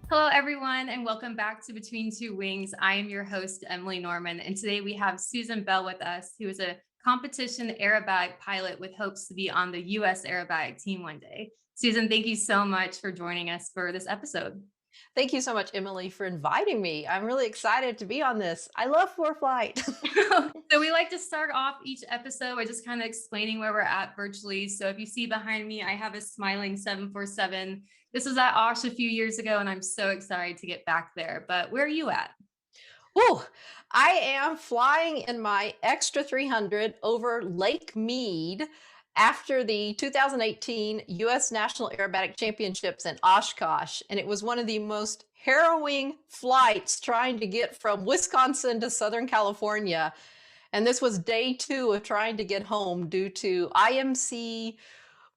Hello, everyone, and welcome back to Between Two Wings. I am your host, Emily Norman, and today we have Susan Bell with us, who is a competition aerobatic pilot with hopes to be on the U.S. aerobatic team one day. Susan, thank you so much for joining us for this episode. Thank you so much, Emily, for inviting me. I'm really excited to be on this. I love floor flight. So we like to start off each episode by just kind of explaining where we're at virtually. So if you see behind me, I have a smiling 747. This was at Osh a few years ago, and I'm so excited to get back there. But where are you at? Oh, I am flying in my Extra 300 over Lake Mead after the 2018 U.S. National Aerobatic Championships in Oshkosh. And it was one of the most harrowing flights trying to get from Wisconsin to Southern California. And this was day 2 of trying to get home due to IMC,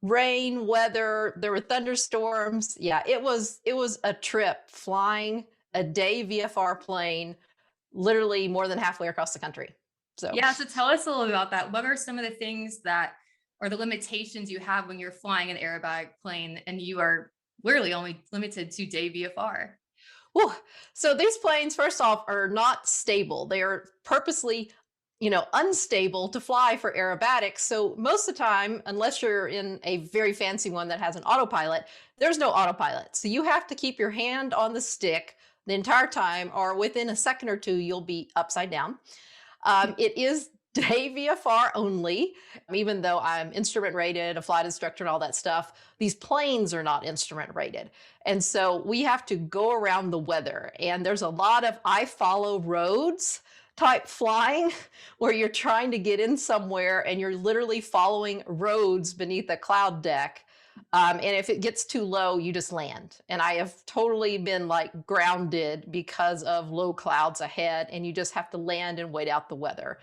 rain, weather. There were thunderstorms. Yeah, it was a trip flying a day VFR plane literally more than halfway across the country. So, Yeah, so tell us a little about that. What are some of the things that or the limitations you have when you're flying an aerobatic plane and you are literally only limited to day VFR? whew. So these planes, first off, are not stable. They are purposely, unstable to fly for aerobatics. So most of the time, unless you're in a very fancy one that has an autopilot, there's no autopilot. So you have to keep your hand on the stick the entire time, or within a second or two, you'll be upside down. It is day VFR only, even though I'm instrument rated, a flight instructor, and all that stuff. These planes are not instrument rated. And so we have to go around the weather. And there's a lot of I follow roads type flying where you're trying to get in somewhere and you're literally following roads beneath a cloud deck. And if it gets too low, you just land. And I have totally been like grounded because of low clouds ahead, and you just have to land and wait out the weather.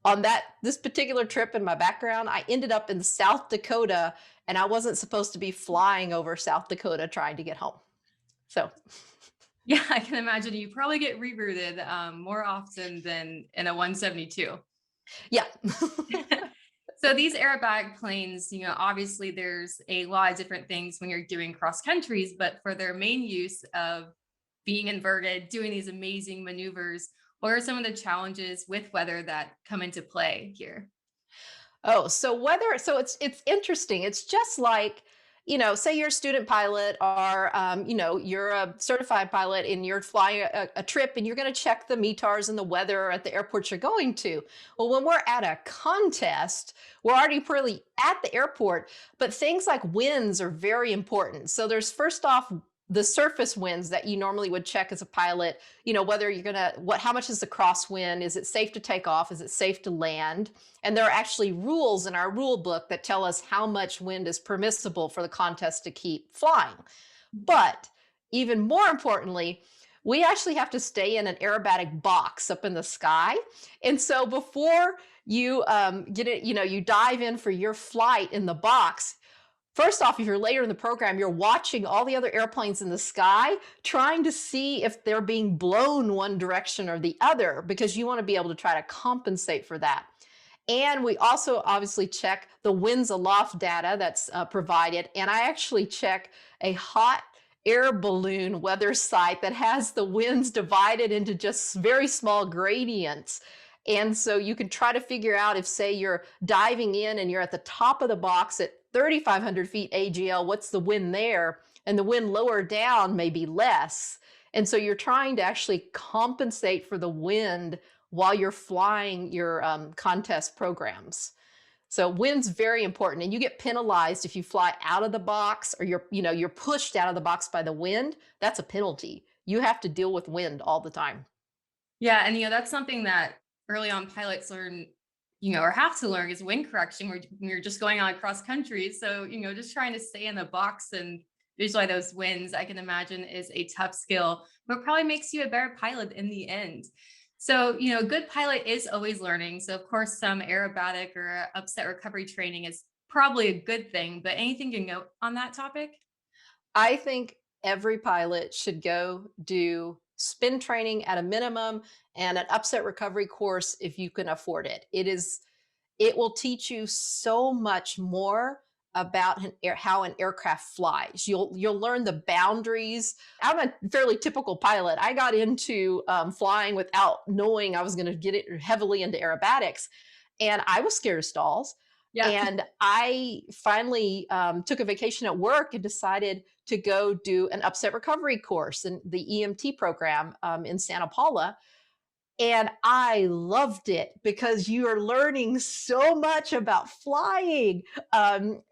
On this particular trip in my background, I ended up in South Dakota, and I wasn't supposed to be flying over South Dakota trying to get home. So, Yeah, I can imagine you probably get rerouted more often than in a 172. yeah. So these aerobatic planes, obviously there's a lot of different things when you're doing cross countries, but for their main use of being inverted, doing these amazing maneuvers, what are some of the challenges with weather that come into play here? Oh, so it's interesting. It's just like, say you're a student pilot, or you're a certified pilot and you're flying a trip and you're going to check the METARs and the weather at the airport you're going to. Well, when we're at a contest, we're already pretty at the airport, but things like winds are very important. So there's, first off, the surface winds that you normally would check as a pilot, whether you're how much is the crosswind? Is it safe to take off? Is it safe to land? And there are actually rules in our rule book that tell us how much wind is permissible for the contest to keep flying. But even more importantly, we actually have to stay in an aerobatic box up in the sky. And so before you get it, you dive in for your flight in the box. First off, if you're later in the program, you're watching all the other airplanes in the sky, trying to see if they're being blown one direction or the other, because you want to be able to try to compensate for that. And we also obviously check the winds aloft data that's provided. And I actually check a hot air balloon weather site that has the winds divided into just very small gradients. And so you can try to figure out if, say, you're diving in and you're at the top of the box at 3,500 feet AGL, what's the wind there? And the wind lower down may be less. And so you're trying to actually compensate for the wind while you're flying your contest programs. So wind's very important, and you get penalized if you fly out of the box, or you're pushed out of the box by the wind. That's a penalty. You have to deal with wind all the time. Yeah, and that's something that early on pilots learn, or have to learn is wind correction when you're just going on cross country. So, just trying to stay in the box and visualize those winds, I can imagine is a tough skill, but probably makes you a better pilot in the end. So, a good pilot is always learning. So, of course, some aerobatic or upset recovery training is probably a good thing, but anything to note on that topic? I think every pilot should go do spin training at a minimum, and an upset recovery course if you can afford it. It will teach you so much more about how an aircraft flies. You'll learn the boundaries. I'm a fairly typical pilot. I got into flying without knowing I was going to get it heavily into aerobatics, and I was scared of stalls. Yeah. And I finally took a vacation at work and decided to go do an upset recovery course in the EMT program in Santa Paula, and I loved it because you are learning so much about flying. And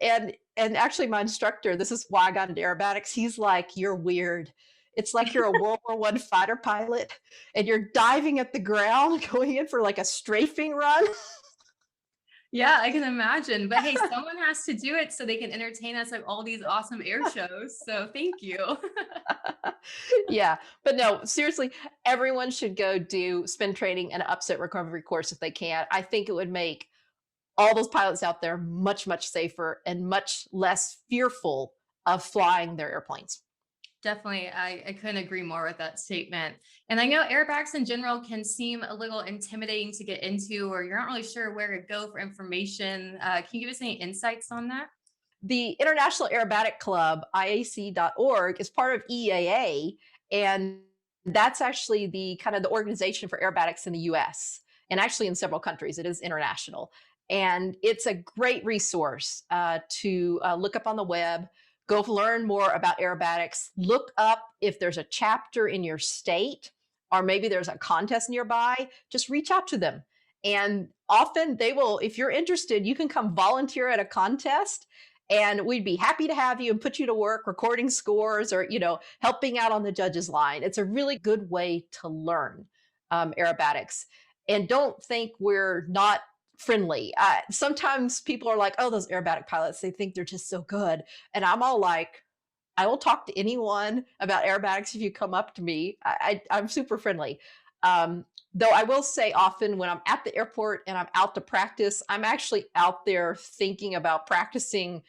actually, my instructor, this is why I got into aerobatics. He's like, "You're weird. It's like you're a World War I fighter pilot, and you're diving at the ground, going in for like a strafing run." Yeah, I can imagine. But hey, someone has to do it so they can entertain us at all these awesome air shows. So thank you. Yeah, but no, seriously, everyone should go do spin training and upset recovery course if they can. I think it would make all those pilots out there much, much safer and much less fearful of flying their airplanes. Definitely. I couldn't agree more with that statement. And I know airbags in general can seem a little intimidating to get into, or you're not really sure where to go for information. Can you give us any insights on that? The International Aerobatic Club, IAC.org, is part of EAA, and that's actually the kind of the organization for aerobatics in the US and actually in several countries. It is international. And it's a great resource to look up on the web, go learn more about aerobatics, look up if there's a chapter in your state or maybe there's a contest nearby, just reach out to them. And often they will, if you're interested, you can come volunteer at a contest and we'd be happy to have you and put you to work recording scores or helping out on the judges line. It's a really good way to learn aerobatics. And don't think we're not friendly. Sometimes people are like, oh, those aerobatic pilots, they think they're just so good, and I'm all like, I will talk to anyone about aerobatics if you come up to me. I'm super friendly. Though I will say often when I'm at the airport and I'm out to practice, I'm actually out there thinking about practicing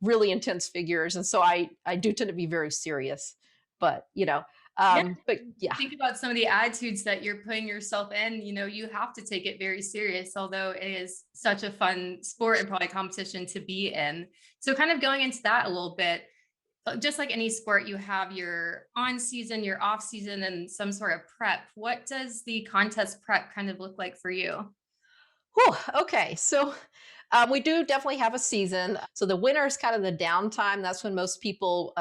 really intense figures. And so I do tend to be very serious. But Yeah. but yeah. Think about some of the attitudes that you're putting yourself in. You have to take it very serious, although it is such a fun sport and probably competition to be in. So, kind of going into that a little bit, just like any sport, you have your on season, your off season, and some sort of prep. What does the contest prep kind of look like for you? Whew, okay, so we do definitely have a season. So the winter is kind of the downtime. That's when most people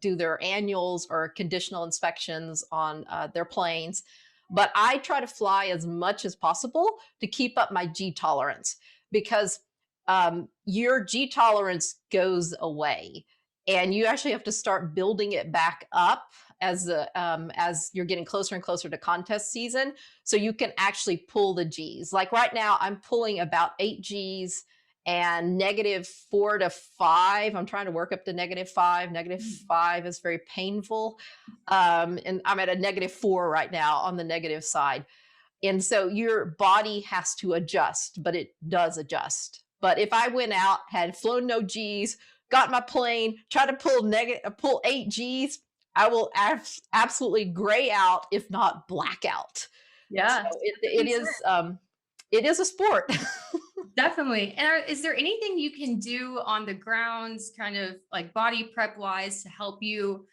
do their annuals or conditional inspections on their planes. But I try to fly as much as possible to keep up my G tolerance because your G tolerance goes away, and you actually have to start building it back up as you're getting closer and closer to contest season, so you can actually pull the G's. Like right now, I'm pulling about 8 G's and -4 to 5. I'm trying to work up to -5. -5 is very painful. And I'm at a -4 right now on the negative side. And so your body has to adjust, but it does adjust. But if I went out, had flown no G's, got my plane, try to pull 8 G's, I will absolutely gray out, if not black out. So Yeah, it, that it makes is sense. it is a sport. Definitely. And is there anything you can do on the grounds, kind of like body prep wise, to help you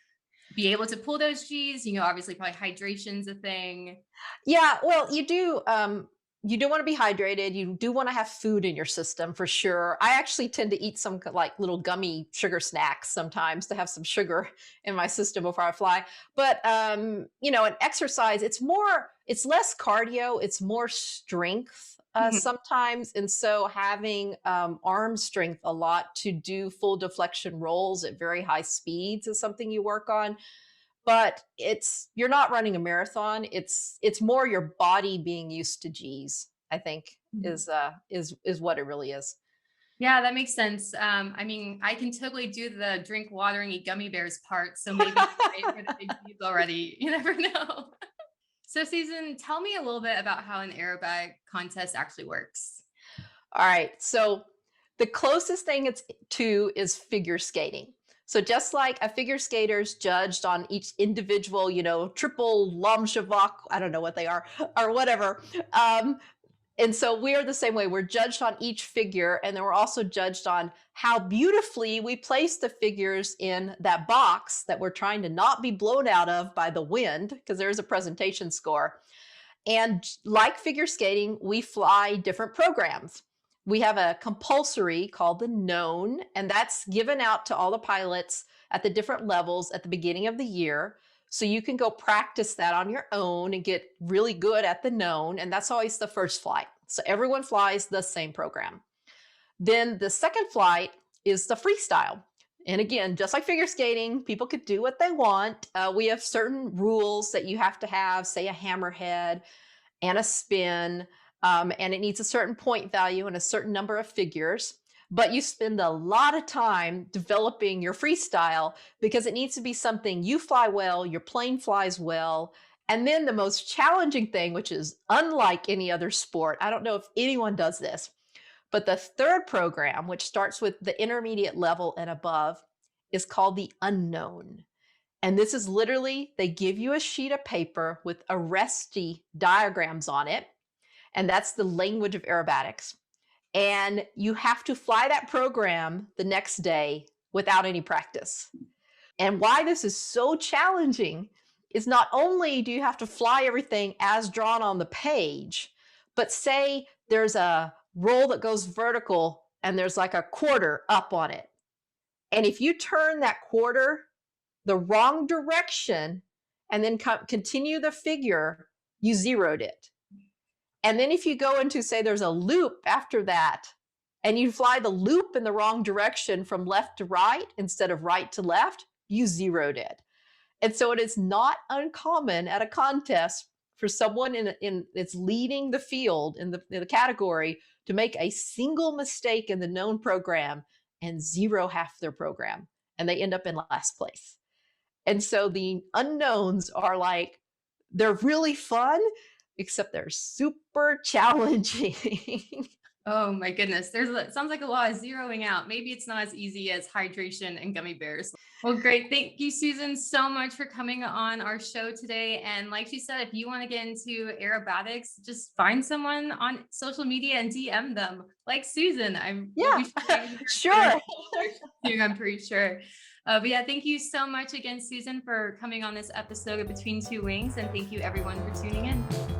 be able to pull those G's? Obviously, probably hydration's a thing. Yeah, well, you do want to be hydrated. You do want to have food in your system for sure. I actually tend to eat some like little gummy sugar snacks sometimes to have some sugar in my system before I fly. But an exercise, it's less cardio, it's more strength Mhm. sometimes. And so having arm strength a lot to do full deflection rolls at very high speeds is something you work on, but you're not running a marathon. It's more your body being used to G's, I think Mhm. is what it really is. Yeah, that makes sense. I mean, I can totally do the drink water and eat gummy bears part. So maybe I'm ready for the big G's already. You never know. So, Susan, tell me a little bit about how an aerobatic contest actually works. All right. So the closest thing it's to is figure skating. So just like a figure skater's judged on each individual, triple Lomshavok, I don't know what they are, or whatever. Um, and so we're the same way. We're judged on each figure, and then we're also judged on how beautifully we place the figures in that box that we're trying to not be blown out of by the wind, because there is a presentation score. And like figure skating, we fly different programs. We have a compulsory called the known, and that's given out to all the pilots at the different levels at the beginning of the year. So you can go practice that on your own and get really good at the known. And that's always the first flight. So everyone flies the same program. Then the second flight is the freestyle. And again, just like figure skating, people could do what they want. We have certain rules that you have to have, say a hammerhead and a spin, and it needs a certain point value and a certain number of figures. But you spend a lot of time developing your freestyle because it needs to be something you fly well, your plane flies well. And then the most challenging thing, which is unlike any other sport, I don't know if anyone does this, but the third program, which starts with the intermediate level and above, is called the unknown. And this is literally, they give you a sheet of paper with arrestee diagrams on it. And that's the language of aerobatics. And you have to fly that program the next day without any practice. And why this is so challenging is not only do you have to fly everything as drawn on the page, but say there's a roll that goes vertical and there's like a quarter up on it. And if you turn that quarter the wrong direction and then continue the figure, you zeroed it. And then if you go into, say, there's a loop after that, and you fly the loop in the wrong direction from left to right instead of right to left, you zeroed it. And so it is not uncommon at a contest for someone that's leading the field in the category to make a single mistake in the known program and zero half their program, and they end up in last place. And so the unknowns are like, they're really fun, except they're super challenging. Oh my goodness. It sounds like a lot of zeroing out. Maybe it's not as easy as hydration and gummy bears. Well, great. Thank you, Susan, so much for coming on our show today. And like she said, if you want to get into aerobatics, just find someone on social media and DM them, like Susan. Yeah, sure. I'm pretty sure. But yeah, thank you so much again, Susan, for coming on this episode of Between Two Wings. And thank you everyone for tuning in.